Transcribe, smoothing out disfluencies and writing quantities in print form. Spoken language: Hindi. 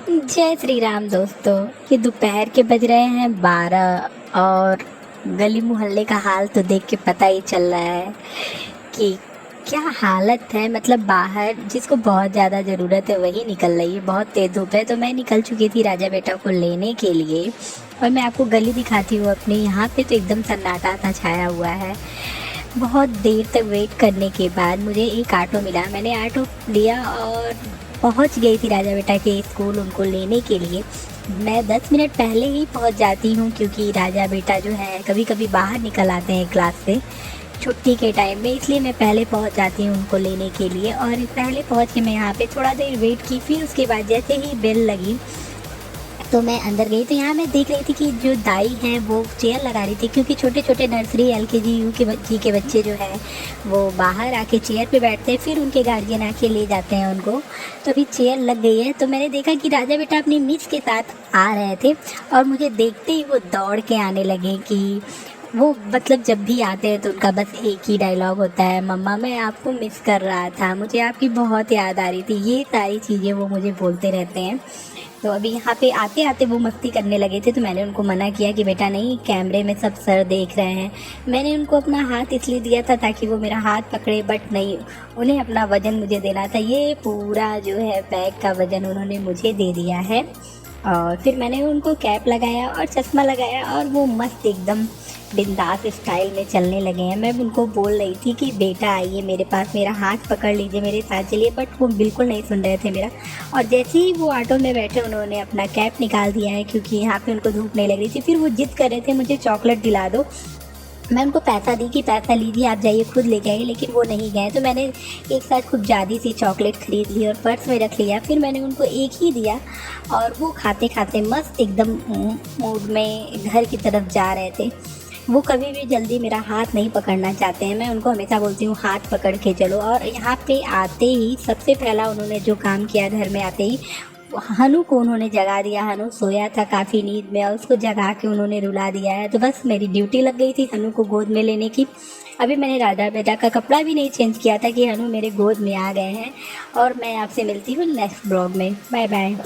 जय श्री राम दोस्तों। ये दोपहर के बज रहे हैं 12 और गली मोहल्ले का हाल तो देख के पता ही चल रहा है कि क्या हालत है। मतलब बाहर जिसको बहुत ज़्यादा ज़रूरत है वही निकल रही है। बहुत तेज़ धूप है तो मैं निकल चुकी थी राजा बेटा को लेने के लिए। और मैं आपको गली दिखाती हूँ अपने। यहाँ पे तो एकदम सन्नाटा सा छाया हुआ है। बहुत देर तक वेट करने के बाद मुझे एक ऑटो मिला। मैंने ऑटो लिया और पहुंच गई थी राजा बेटा के स्कूल उनको लेने के लिए। मैं 10 मिनट पहले ही पहुंच जाती हूं क्योंकि राजा बेटा जो है कभी कभी बाहर निकल आते हैं क्लास से छुट्टी के टाइम में, इसलिए मैं पहले पहुंच जाती हूं उनको लेने के लिए। और पहले पहुंच के मैं यहाँ पे थोड़ा देर वेट की। फिर उसके बाद जैसे ही बेल लगी तो मैं अंदर गई। तो यहाँ मैं देख रही थी कि जो दाई हैं वो चेयर लगा रही थी क्योंकि छोटे छोटे नर्सरी LKG UKG के बच्चे जो है वो बाहर आके चेयर पे बैठते हैं, फिर उनके गार्जियन आके ले जाते हैं उनको। तो अभी चेयर लग गई है तो मैंने देखा कि राजा बेटा अपनी मिस के साथ आ रहे थे और मुझे देखते ही वो दौड़ के आने लगे कि वो मतलब जब भी आते हैं तो उनका बस एक ही डायलॉग होता है, मम्मा मैं आपको मिस कर रहा था, मुझे आपकी बहुत याद आ रही थी। ये सारी चीज़ें वो मुझे बोलते रहते हैं। तो अभी यहाँ पे आते आते वो मस्ती करने लगे थे तो मैंने उनको मना किया कि बेटा नहीं, कैमरे में सब सर देख रहे हैं। मैंने उनको अपना हाथ इसलिए दिया था ताकि वो मेरा हाथ पकड़े, बट नहीं, उन्हें अपना वज़न मुझे देना था। ये पूरा जो है बैग का वज़न उन्होंने मुझे दे दिया है। और फिर मैंने उनको कैप लगाया और चश्मा लगाया और वो मस्त एकदम बिंदास स्टाइल में चलने लगे हैं। मैं उनको बोल रही थी कि बेटा आइए मेरे पास, मेरा हाथ पकड़ लीजिए, मेरे साथ चलिए, बट वो बिल्कुल नहीं सुन रहे थे मेरा। और जैसे ही वो ऑटो में बैठे उन्होंने अपना कैप निकाल दिया है क्योंकि यहाँ पे उनको धूप नहीं लग रही थी। फिर वो जिद कर रहे थे मुझे चॉकलेट दिला दो। मैं उनको पैसा दी कि पैसा लीजिए आप जाइए खुद ले जाइए, लेकिन वो नहीं गए। तो मैंने एक साथ खूब ज़्यादा सी चॉकलेट ख़रीद ली और पर्स में रख लिया। फिर मैंने उनको एक ही दिया और वो खाते खाते मस्त एकदम मूड में घर की तरफ जा रहे थे। वो कभी भी जल्दी मेरा हाथ नहीं पकड़ना चाहते हैं। मैं उनको हमेशा बोलती हूँ हाथ पकड़ के चलो। और यहाँ पे आते ही सबसे पहला उन्होंने जो काम किया, घर में आते ही हनु को उन्होंने जगा दिया। हनु सोया था काफ़ी नींद में और उसको जगा के उन्होंने रुला दिया है। तो बस मेरी ड्यूटी लग गई थी हनु को गोद में लेने की। अभी मैंने राजा बेटा का कपड़ा भी नहीं चेंज किया था कि हनु मेरे गोद में आ गए हैं। और मैं आपसे मिलती हूँ नेक्स्ट ब्लॉग में। Bye bye.